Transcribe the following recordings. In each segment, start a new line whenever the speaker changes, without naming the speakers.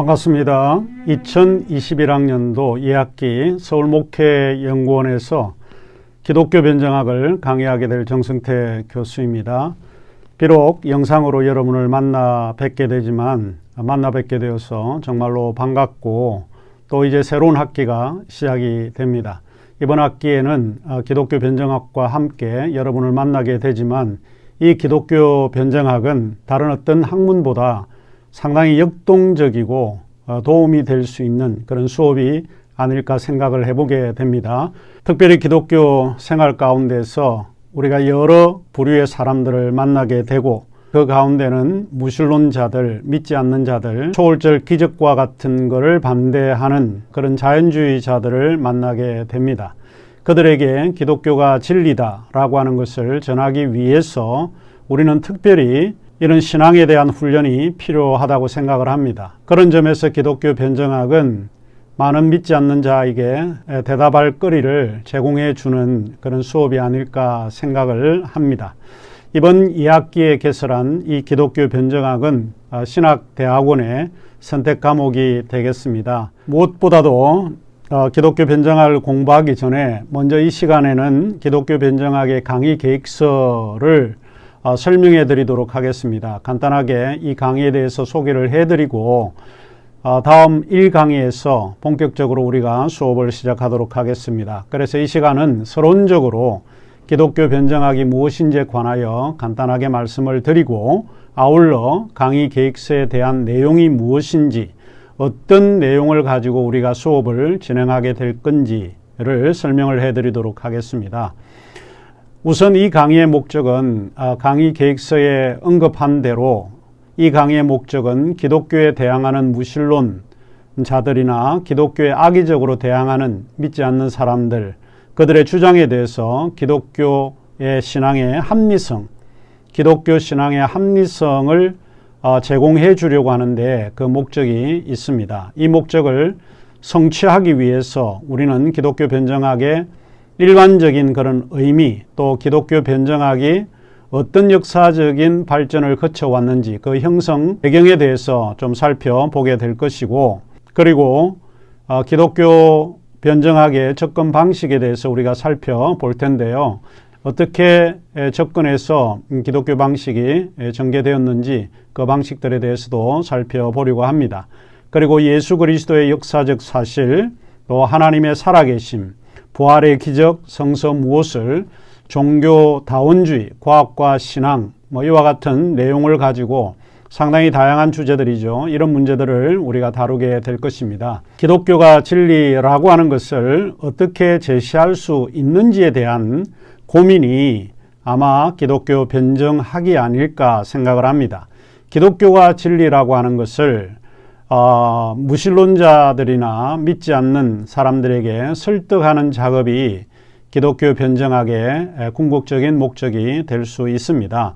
반갑습니다. 2021학년도 2학기 서울목회연구원에서 기독교 변정학을 강의하게 될 정승태 교수입니다. 비록 영상으로 여러분을 만나 뵙게 되어서 정말로 반갑고 또 이제 새로운 학기가 시작이 됩니다. 이번 학기에는 기독교 변정학과 함께 여러분을 만나게 되지만 이 기독교 변정학은 다른 어떤 학문보다 상당히 역동적이고 도움이 될 수 있는 그런 수업이 아닐까 생각을 해보게 됩니다. 특별히 기독교 생활 가운데서 우리가 여러 부류의 사람들을 만나게 되고 그 가운데는 무신론자들, 믿지 않는 자들, 초월절 기적과 같은 것을 반대하는 그런 자연주의자들을 만나게 됩니다. 그들에게 기독교가 진리다라고 하는 것을 전하기 위해서 우리는 특별히 이런 신앙에 대한 훈련이 필요하다고 생각을 합니다. 그런 점에서 기독교 변정학은 많은 믿지 않는 자에게 대답할 거리를 제공해 주는 그런 수업이 아닐까 생각을 합니다. 이번 2학기에 개설한 이 기독교 변정학은 신학대학원의 선택 과목이 되겠습니다. 무엇보다도 기독교 변정학을 공부하기 전에 먼저 이 시간에는 기독교 변정학의 강의 계획서를 설명해 드리도록 하겠습니다. 간단하게 이 강의에 대해서 소개를 해드리고 다음 1강의에서 본격적으로 우리가 수업을 시작하도록 하겠습니다. 그래서 이 시간은 서론적으로 기독교 변정학이 무엇인지에 관하여 간단하게 말씀을 드리고 아울러 강의 계획서에 대한 내용이 무엇인지 어떤 내용을 가지고 우리가 수업을 진행하게 될 건지를 설명을 해드리도록 하겠습니다. 우선 이 강의의 목적은 강의 계획서에 언급한 대로 이 강의의 목적은 기독교에 대항하는 무신론자들이나 기독교에 악의적으로 대항하는 믿지 않는 사람들, 그들의 주장에 대해서 기독교의 신앙의 합리성, 기독교 신앙의 합리성을 제공해 주려고 하는데 그 목적이 있습니다. 이 목적을 성취하기 위해서 우리는 기독교 변정학의 일반적인 그런 의미, 또 기독교 변정학이 어떤 역사적인 발전을 거쳐왔는지 그 형성 배경에 대해서 좀 살펴보게 될 것이고, 그리고 기독교 변정학의 접근 방식에 대해서 우리가 살펴볼 텐데요. 어떻게 접근해서 기독교 방식이 전개되었는지 그 방식들에 대해서도 살펴보려고 합니다. 그리고 예수 그리스도의 역사적 사실, 또 하나님의 살아계심, 부활의 기적, 성서 무엇을, 종교다원주의, 과학과 신앙, 이와 같은 내용을 가지고 상당히 다양한 주제들이죠. 이런 문제들을 우리가 다루게 될 것입니다. 기독교가 진리라고 하는 것을 어떻게 제시할 수 있는지에 대한 고민이 아마 기독교 변정학이 아닐까 생각을 합니다. 기독교가 진리라고 하는 것을 무신론자들이나 믿지 않는 사람들에게 설득하는 작업이 기독교 변정학의 궁극적인 목적이 될 수 있습니다.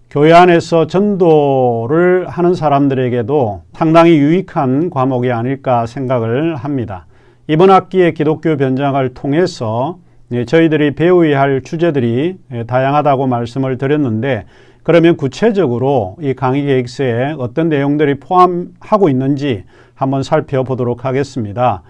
교회 안에서 전도를 하는 사람들에게도 상당히 유익한 과목이 아닐까 생각을 합니다. 이번 학기의 기독교 변정학을 통해서 저희들이 배워야 할 주제들이 다양하다고 말씀을 드렸는데, 그러면 구체적으로 이 강의 계획서에 어떤 내용들이 포함하고 있는지 한번 살펴보도록 하겠습니다.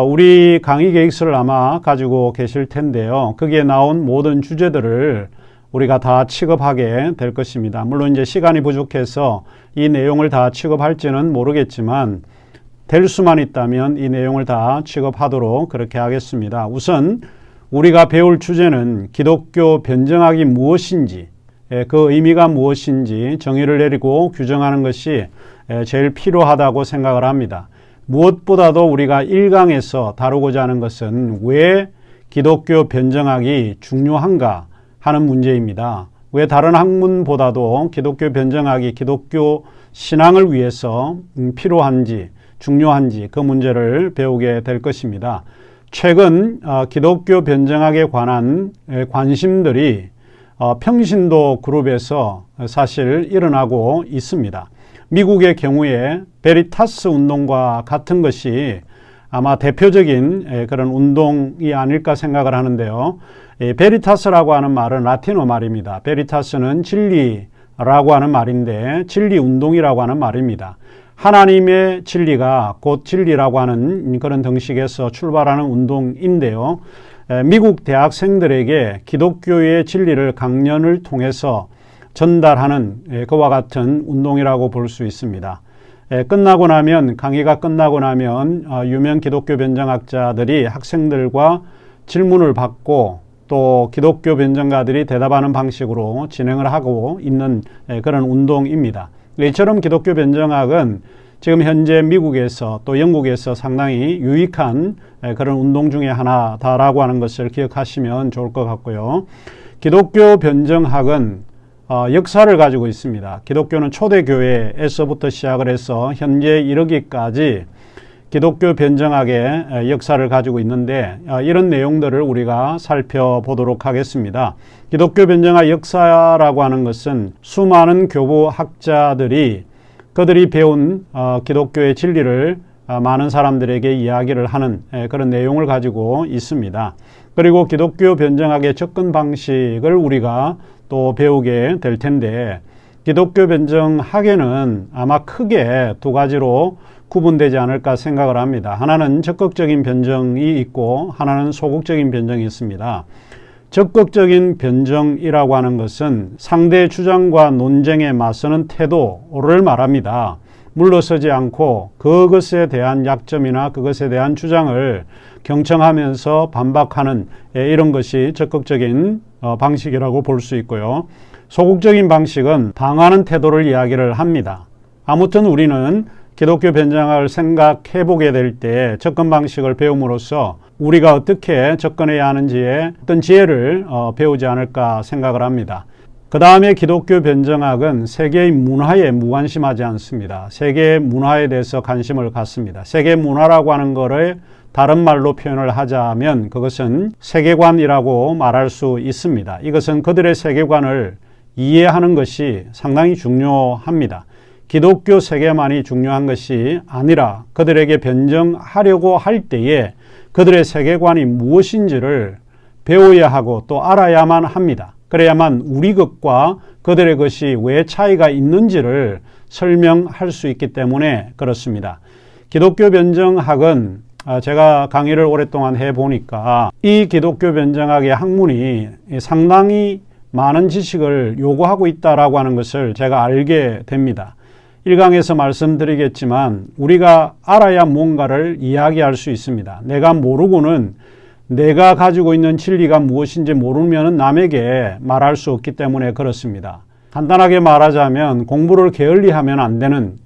우리 강의 계획서를 아마 가지고 계실 텐데요. 거기에 나온 모든 주제들을 우리가 다 취급하게 될 것입니다. 물론 이제 시간이 부족해서 이 내용을 다 취급할지는 모르겠지만 될 수만 있다면 이 내용을 다 취급하도록 그렇게 하겠습니다. 우선 우리가 배울 주제는 기독교 변정학이 무엇인지, 그 의미가 무엇인지 정의를 내리고 규정하는 것이 제일 필요하다고 생각을 합니다. 무엇보다도 우리가 1강에서 다루고자 하는 것은 왜 기독교 변정학이 중요한가 하는 문제입니다. 왜 다른 학문보다도 기독교 변정학이 기독교 신앙을 위해서 필요한지, 중요한지 그 문제를 배우게 될 것입니다. 최근 기독교 변정학에 관한 관심들이 평신도 그룹에서 사실 일어나고 있습니다. 미국의 경우에 베리타스 운동과 같은 것이 아마 대표적인 그런 운동이 아닐까 생각을 하는데요. 베리타스라고 하는 말은 라틴어 말입니다. 베리타스는 진리라고 하는 말인데 진리 운동이라고 하는 말입니다. 하나님의 진리가 곧 진리라고 하는 그런 등식에서 출발하는 운동인데요. 미국 대학생들에게 기독교의 진리를 강연을 통해서 전달하는 그와 같은 운동이라고 볼 수 있습니다. 끝나고 나면, 강의가 끝나고 나면 유명 기독교 변정학자들이 학생들과 질문을 받고 또 기독교 변정가들이 대답하는 방식으로 진행을 하고 있는 그런 운동입니다. 이처럼 기독교 변정학은 지금 현재 미국에서 또 영국에서 상당히 유익한 그런 운동 중에 하나다라고 하는 것을 기억하시면 좋을 것 같고요. 기독교 변정학은 역사를 가지고 있습니다. 기독교는 초대교회에서부터 시작을 해서 현재 이르기까지 기독교 변정학의 역사를 가지고 있는데 이런 내용들을 우리가 살펴보도록 하겠습니다. 기독교 변정학 역사라고 하는 것은 수많은 교부학자들이 그들이 배운 기독교의 진리를 많은 사람들에게 이야기를 하는 그런 내용을 가지고 있습니다. 그리고 기독교 변정학의 접근 방식을 우리가 또 배우게 될 텐데 기독교 변정학에는 아마 크게 두 가지로 구분되지 않을까 생각을 합니다. 하나는 적극적인 변정이 있고 하나는 소극적인 변정이 있습니다. 적극적인 변정이라고 하는 것은 상대의 주장과 논쟁에 맞서는 태도를 말합니다. 물러서지 않고 그것에 대한 약점이나 그것에 대한 주장을 경청하면서 반박하는 이런 것이 적극적인 방식이라고 볼 수 있고요. 소극적인 방식은 당하는 태도를 이야기를 합니다. 아무튼 우리는 기독교 변정학을 생각해 보게 될 때 접근 방식을 배움으로써 우리가 어떻게 접근해야 하는지에 어떤 지혜를 배우지 않을까 생각을 합니다. 그 다음에 기독교 변정학은 세계의 문화에 무관심하지 않습니다. 세계의 문화에 대해서 관심을 갖습니다. 세계 문화라고 하는 것을 다른 말로 표현을 하자면 그것은 세계관이라고 말할 수 있습니다. 이것은 그들의 세계관을 이해하는 것이 상당히 중요합니다. 기독교 세계만이 중요한 것이 아니라 그들에게 변정하려고 할 때에 그들의 세계관이 무엇인지를 배워야 하고 또 알아야만 합니다. 그래야만 우리 것과 그들의 것이 왜 차이가 있는지를 설명할 수 있기 때문에 그렇습니다. 기독교 변정학은 제가 강의를 오랫동안 해보니까 이 기독교 변정학의 학문이 상당히 많은 지식을 요구하고 있다라고 하는 것을 제가 알게 됩니다. 1강에서 말씀드리겠지만 우리가 알아야 뭔가를 이야기할 수 있습니다. 내가 모르고는 내가 가지고 있는 진리가 무엇인지 모르면 남에게 말할 수 없기 때문에 그렇습니다. 간단하게 말하자면 공부를 게을리하면 안 되는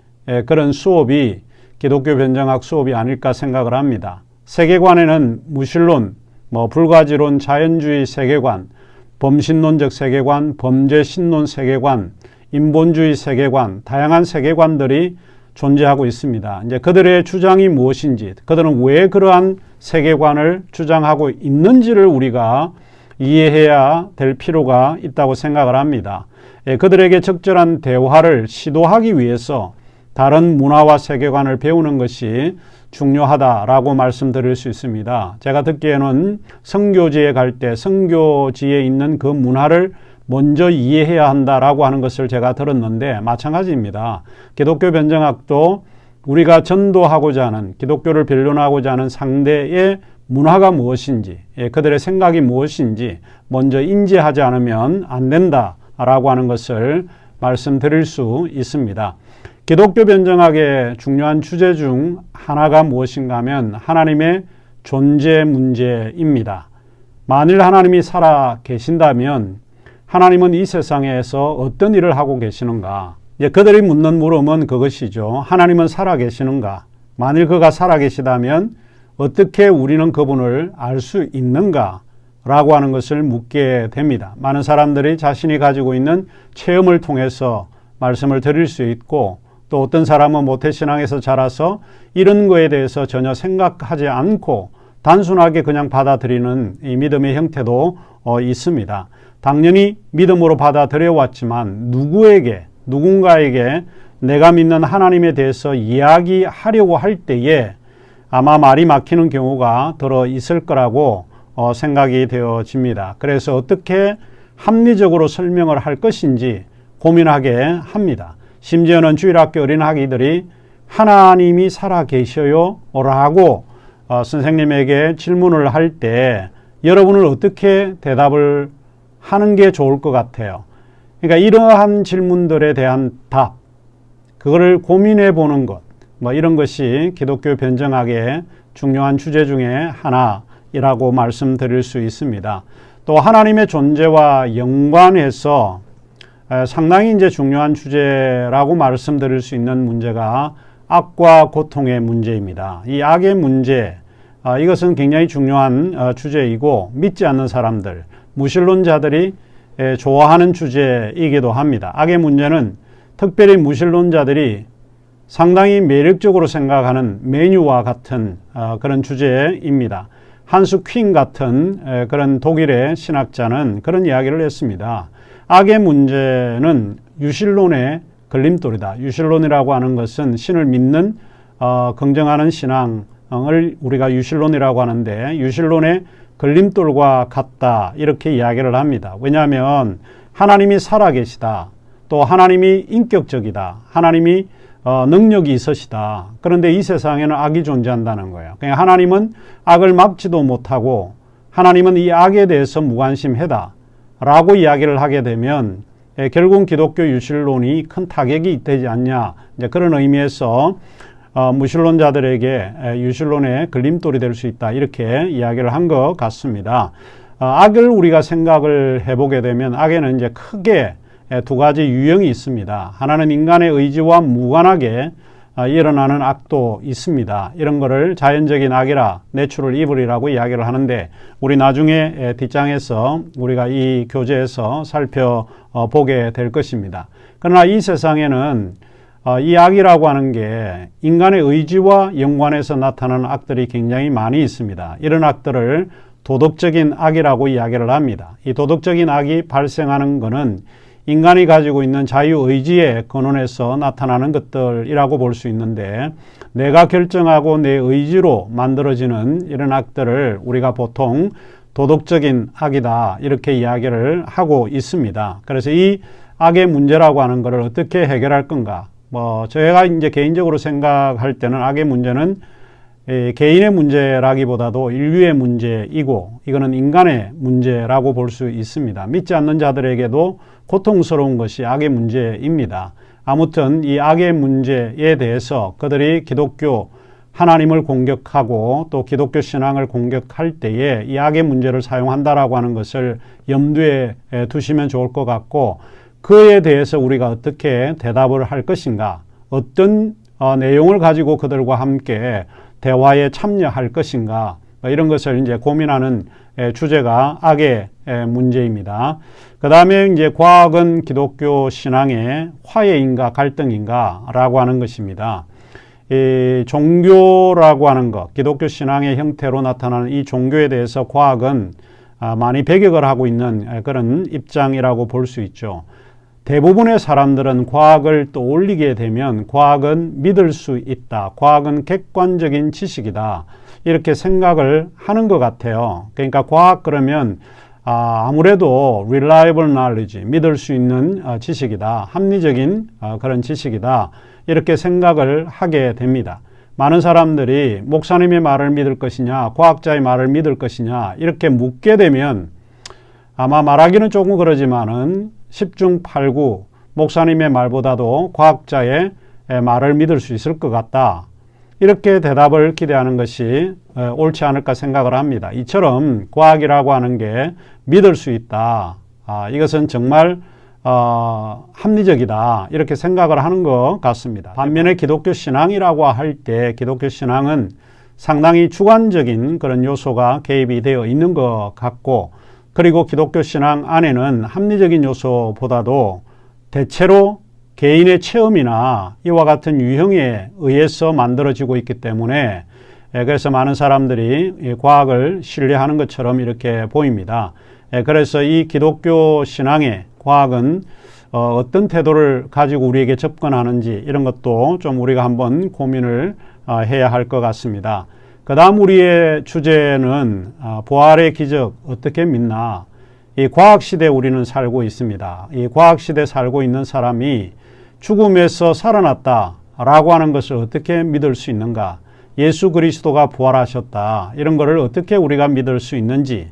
그런 수업이 기독교 변정학 수업이 아닐까 생각을 합니다. 세계관에는 무신론, 불가지론, 자연주의 세계관, 범신론적 세계관, 범죄신론 세계관, 인본주의 세계관, 다양한 세계관들이 존재하고 있습니다. 이제 그들의 주장이 무엇인지, 그들은 왜 그러한 세계관을 주장하고 있는지를 우리가 이해해야 될 필요가 있다고 생각을 합니다. 그들에게 적절한 대화를 시도하기 위해서 다른 문화와 세계관을 배우는 것이 중요하다라고 말씀드릴 수 있습니다. 제가 듣기에는 선교지에 갈 때 선교지에 있는 그 문화를 먼저 이해해야 한다라고 하는 것을 제가 들었는데 마찬가지입니다. 기독교 변정학도 우리가 전도하고자 하는 기독교를 변론하고자 하는 상대의 문화가 무엇인지 그들의 생각이 무엇인지 먼저 인지하지 않으면 안 된다라고 하는 것을 말씀드릴 수 있습니다. 기독교 변정학의 중요한 주제 중 하나가 무엇인가 하면 하나님의 존재 문제입니다. 만일 하나님이 살아 계신다면 하나님은 이 세상에서 어떤 일을 하고 계시는가? 그들이 묻는 물음은 그것이죠. 하나님은 살아 계시는가? 만일 그가 살아 계시다면 어떻게 우리는 그분을 알 수 있는가? 라고 하는 것을 묻게 됩니다. 많은 사람들이 자신이 가지고 있는 체험을 통해서 말씀을 드릴 수 있고 또 어떤 사람은 모태신앙에서 자라서 이런 거에 대해서 전혀 생각하지 않고 단순하게 그냥 받아들이는 이 믿음의 형태도 있습니다. 당연히 믿음으로 받아들여 왔지만 누군가에게 내가 믿는 하나님에 대해서 이야기하려고 할 때에 아마 말이 막히는 경우가 들어 있을 거라고 생각이 되어집니다. 그래서 어떻게 합리적으로 설명을 할 것인지 고민하게 합니다. 심지어는 주일학교 어린아이들이 하나님이 살아 계셔요? 라고 선생님에게 질문을 할 때 여러분은 어떻게 대답을 하는 게 좋을 것 같아요? 그러니까 이러한 질문들에 대한 답, 그거를 고민해 보는 것, 이런 것이 기독교 변정학의 중요한 주제 중에 하나이라고 말씀드릴 수 있습니다. 또 하나님의 존재와 연관해서 상당히 이제 중요한 주제라고 말씀드릴 수 있는 문제가 악과 고통의 문제입니다. 이 악의 문제, 이것은 굉장히 중요한 주제이고 믿지 않는 사람들, 무신론자들이 좋아하는 주제이기도 합니다. 악의 문제는 특별히 무신론자들이 상당히 매력적으로 생각하는 메뉴와 같은 그런 주제입니다. 한스 퀸 같은 그런 독일의 신학자는 그런 이야기를 했습니다. 악의 문제는 유실론의 걸림돌이다. 유실론이라고 하는 것은 신을 믿는 긍정하는 신앙을 우리가 유실론이라고 하는데 유실론의 걸림돌과 같다 이렇게 이야기를 합니다. 왜냐하면 하나님이 살아계시다. 또 하나님이 인격적이다. 하나님이 능력이 있으시다. 그런데 이 세상에는 악이 존재한다는 거예요. 그러니까 하나님은 악을 막지도 못하고 하나님은 이 악에 대해서 무관심하다 라고 이야기를 하게 되면 결국 기독교 유실론이 큰 타격이 되지 않냐, 이제 그런 의미에서 무신론자들에게 유실론의 걸림돌이 될 수 있다 이렇게 이야기를 한 것 같습니다. 악을 우리가 생각을 해보게 되면 악에는 이제 크게 두 가지 유형이 있습니다. 하나는 인간의 의지와 무관하게 일어나는 악도 있습니다. 이런 거를 자연적인 악이라 내추럴 이블이라고 이야기를 하는데 우리 나중에 뒷장에서 우리가 이 교재에서 살펴보게 될 것입니다. 그러나 이 세상에는 이 악이라고 하는 게 인간의 의지와 연관해서 나타나는 악들이 굉장히 많이 있습니다. 이런 악들을 도덕적인 악이라고 이야기를 합니다. 이 도덕적인 악이 발생하는 것은 인간이 가지고 있는 자유의지에 근원해서 나타나는 것들이라고 볼 수 있는데 내가 결정하고 내 의지로 만들어지는 이런 악들을 우리가 보통 도덕적인 악이다 이렇게 이야기를 하고 있습니다. 그래서 이 악의 문제라고 하는 것을 어떻게 해결할 건가? 제가 이제 개인적으로 생각할 때는 악의 문제는 개인의 문제라기보다도 인류의 문제이고 이거는 인간의 문제라고 볼 수 있습니다. 믿지 않는 자들에게도 고통스러운 것이 악의 문제입니다. 아무튼 이 악의 문제에 대해서 그들이 기독교 하나님을 공격하고 또 기독교 신앙을 공격할 때에 이 악의 문제를 사용한다라고 하는 것을 염두에 두시면 좋을 것 같고 그에 대해서 우리가 어떻게 대답을 할 것인가, 어떤 내용을 가지고 그들과 함께 대화에 참여할 것인가, 이런 것을 이제 고민하는 주제가 악의 문제입니다. 그 다음에 이제 과학은 기독교 신앙의 화해인가 갈등인가 라고 하는 것입니다. 이 종교라고 하는 것, 기독교 신앙의 형태로 나타나는 이 종교에 대해서 과학은 많이 배격을 하고 있는 그런 입장이라고 볼 수 있죠. 대부분의 사람들은 과학을 떠올리게 되면 과학은 믿을 수 있다. 과학은 객관적인 지식이다. 이렇게 생각을 하는 것 같아요. 그러니까 과학 그러면 아무래도 reliable knowledge, 믿을 수 있는 지식이다. 합리적인 그런 지식이다. 이렇게 생각을 하게 됩니다. 많은 사람들이 목사님의 말을 믿을 것이냐, 과학자의 말을 믿을 것이냐 이렇게 묻게 되면 아마 말하기는 조금 그러지만은 10중 8구 목사님의 말보다도 과학자의 말을 믿을 수 있을 것 같다. 이렇게 대답을 기대하는 것이 옳지 않을까 생각을 합니다. 이처럼 과학이라고 하는 게 믿을 수 있다. 이것은 정말 합리적이다. 이렇게 생각을 하는 것 같습니다. 반면에 기독교 신앙이라고 할 때 기독교 신앙은 상당히 주관적인 그런 요소가 개입이 되어 있는 것 같고 그리고 기독교 신앙 안에는 합리적인 요소보다도 대체로 개인의 체험이나 이와 같은 유형에 의해서 만들어지고 있기 때문에 그래서 많은 사람들이 과학을 신뢰하는 것처럼 이렇게 보입니다. 그래서 이 기독교 신앙의 과학은 어떤 태도를 가지고 우리에게 접근하는지 이런 것도 좀 우리가 한번 고민을 해야 할 것 같습니다. 그 다음 우리의 주제는 부활의 기적 어떻게 믿나. 이 과학시대에 우리는 살고 있습니다. 이 과학시대에 살고 있는 사람이 죽음에서 살아났다 라고 하는 것을 어떻게 믿을 수 있는가? 예수 그리스도가 부활하셨다. 이런 것을 어떻게 우리가 믿을 수 있는지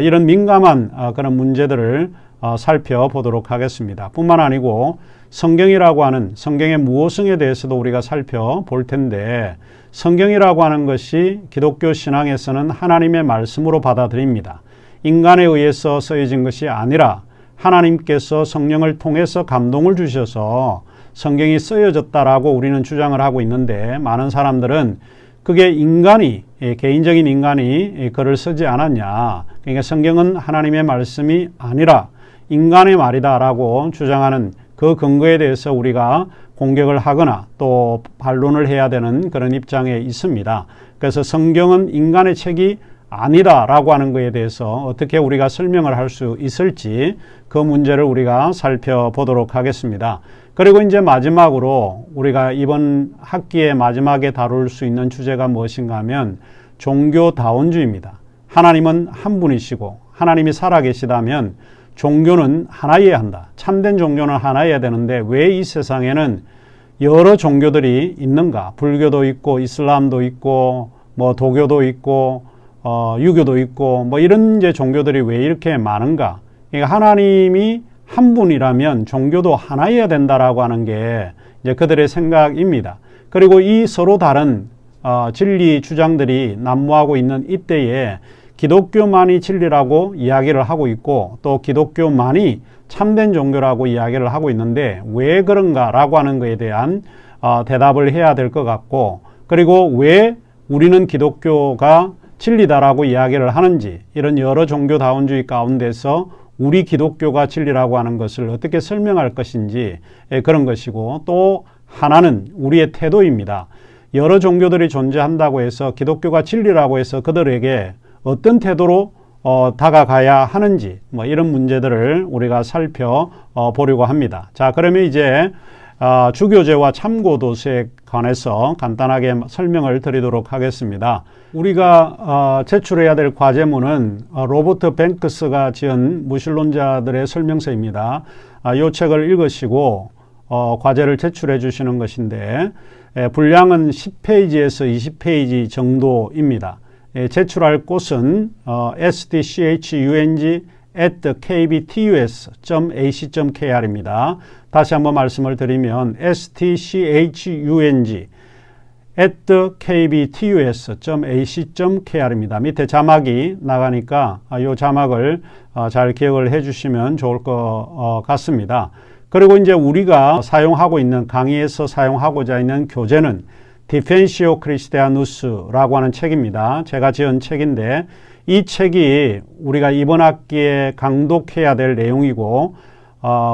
이런 민감한 그런 문제들을 살펴보도록 하겠습니다. 뿐만 아니고 성경이라고 하는 성경의 무엇성에 대해서도 우리가 살펴볼 텐데 성경이라고 하는 것이 기독교 신앙에서는 하나님의 말씀으로 받아들입니다. 인간에 의해서 쓰여진 것이 아니라 하나님께서 성령을 통해서 감동을 주셔서 성경이 쓰여졌다라고 우리는 주장을 하고 있는데 많은 사람들은 그게 인간이 개인적인 인간이 글을 쓰지 않았냐. 그러니까 성경은 하나님의 말씀이 아니라 인간의 말이다라고 주장하는 그 근거에 대해서 우리가 공격을 하거나 또 반론을 해야 되는 그런 입장에 있습니다. 그래서 성경은 인간의 책이 아니다라고 하는 것에 대해서 어떻게 우리가 설명을 할 수 있을지 그 문제를 우리가 살펴보도록 하겠습니다. 그리고 이제 마지막으로 우리가 이번 학기의 마지막에 다룰 수 있는 주제가 무엇인가 하면 종교다원주의입니다. 하나님은 한 분이시고 하나님이 살아계시다면 종교는 하나여야 한다. 참된 종교는 하나여야 되는데 왜 이 세상에는 여러 종교들이 있는가? 불교도 있고 이슬람도 있고 뭐 도교도 있고 유교도 있고 뭐 이런 이제 종교들이 왜 이렇게 많은가? 그러니까 하나님이 한 분이라면 종교도 하나여야 된다라고 하는 게 이제 그들의 생각입니다. 그리고 이 서로 다른 진리 주장들이 난무하고 있는 이때에 기독교만이 진리라고 이야기를 하고 있고 또 기독교만이 참된 종교라고 이야기를 하고 있는데 왜 그런가라고 하는 것에 대한 대답을 해야 될 것 같고 그리고 왜 우리는 기독교가 진리다라고 이야기를 하는지 이런 여러 종교다원주의 가운데서 우리 기독교가 진리라고 하는 것을 어떻게 설명할 것인지 그런 것이고 또 하나는 우리의 태도입니다. 여러 종교들이 존재한다고 해서 기독교가 진리라고 해서 그들에게 어떤 태도로 다가가야 하는지 뭐 이런 문제들을 우리가 살펴보려고 합니다. 자, 그러면 이제 주교제와 참고도서에 관해서 간단하게 설명을 드리도록 하겠습니다. 우리가 제출해야 될 과제문은 로버트 뱅크스가 지은 무신론자들의 설명서입니다. 이 책을 읽으시고 과제를 제출해 주시는 것인데 분량은 10페이지에서 20페이지 정도입니다. 제출할 곳은 stchung@kbtus.ac.kr입니다. 다시 한번 말씀을 드리면 stchung@kbtus.ac.kr입니다. 밑에 자막이 나가니까 이 자막을 잘 기억을 해 주시면 좋을 것 같습니다. 그리고 이제 우리가 사용하고 있는 강의에서 사용하고자 있는 교재는 디펜시오 크리스티아누스라고 하는 책입니다. 제가 지은 책인데 이 책이 우리가 이번 학기에 강독해야 될 내용이고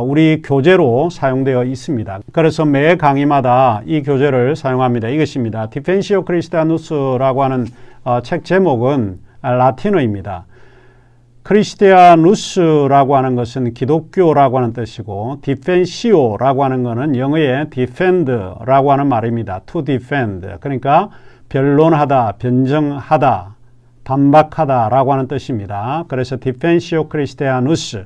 우리 교재로 사용되어 있습니다. 그래서 매 강의마다 이 교재를 사용합니다. 이것입니다. 디펜시오 크리스티아누스라고 하는 책 제목은 라틴어입니다. 크리스티아누스라고 하는 것은 기독교라고 하는 뜻이고 디펜시오라고 하는 것은 영어의 defend라고 하는 말입니다. to defend. 그러니까 변론하다, 변정하다, 반박하다라고 하는 뜻입니다. 그래서 디펜시오 크리스티아누스.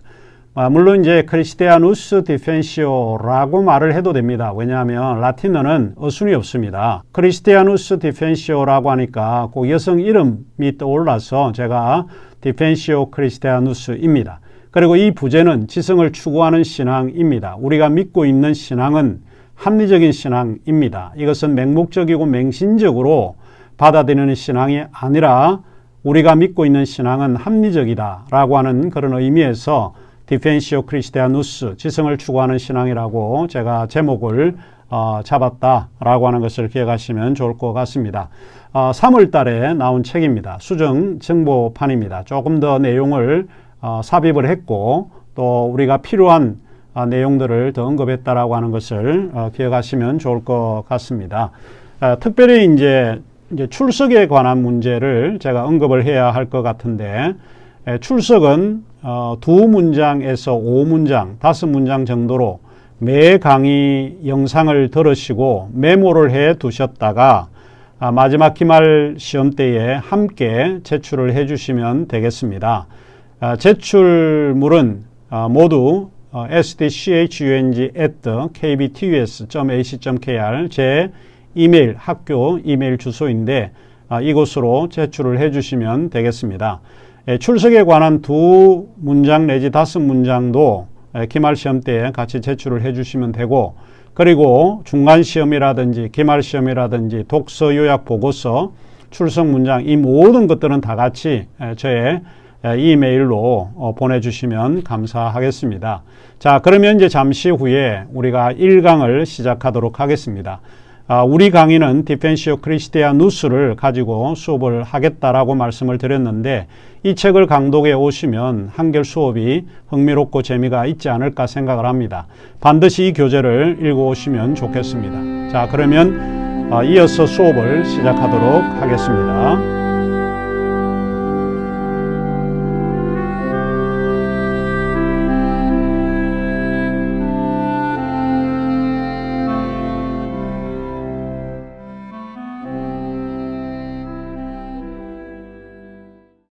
물론 이제 크리스티아누스 디펜시오라고 말을 해도 됩니다. 왜냐하면 라틴어는 어순이 없습니다. 크리스티아누스 디펜시오라고 하니까 꼭 여성 이름이 떠올라서 제가 디펜시오 크리스티아누스입니다. 그리고 이 부제는 지성을 추구하는 신앙입니다. 우리가 믿고 있는 신앙은 합리적인 신앙입니다. 이것은 맹목적이고 맹신적으로 받아들이는 신앙이 아니라 우리가 믿고 있는 신앙은 합리적이다라고 하는 그런 의미에서 디펜시오 크리스티아누스, 지성을 추구하는 신앙이라고 제가 제목을 잡았다라고 하는 것을 기억하시면 좋을 것 같습니다. 3월 달에 나온 책입니다. 수정 정보판입니다. 조금 더 내용을 삽입을 했고 또 우리가 필요한 내용들을 더 언급했다라고 하는 것을 기억하시면 좋을 것 같습니다. 특별히 이제 출석에 관한 문제를 제가 언급을 해야 할 것 같은데 출석은 2문장에서 5문장, 5문장 정도로 매 강의 영상을 들으시고 메모를 해 두셨다가 마지막 기말 시험 때에 함께 제출을 해 주시면 되겠습니다. 제출물은 모두 sdchung@kbtus.ac.kr 제 이메일, 학교 이메일 주소인데 이곳으로 제출을 해주시면 되겠습니다. 출석에 관한 2문장 내지 5문장도 기말시험 때 같이 제출을 해주시면 되고, 그리고 중간시험이라든지 기말시험이라든지 독서 요약 보고서, 출석 문장, 이 모든 것들은 다 같이 저의 이메일로 보내주시면 감사하겠습니다. 자, 그러면 이제 잠시 후에 우리가 1강을 시작하도록 하겠습니다. 우리 강의는 디펜시오 크리스티아누스를 가지고 수업을 하겠다라고 말씀을 드렸는데, 이 책을 강독에 오시면 한결 수업이 흥미롭고 재미가 있지 않을까 생각을 합니다. 반드시 이 교재를 읽어오시면 좋겠습니다. 자, 그러면 이어서 수업을 시작하도록 하겠습니다.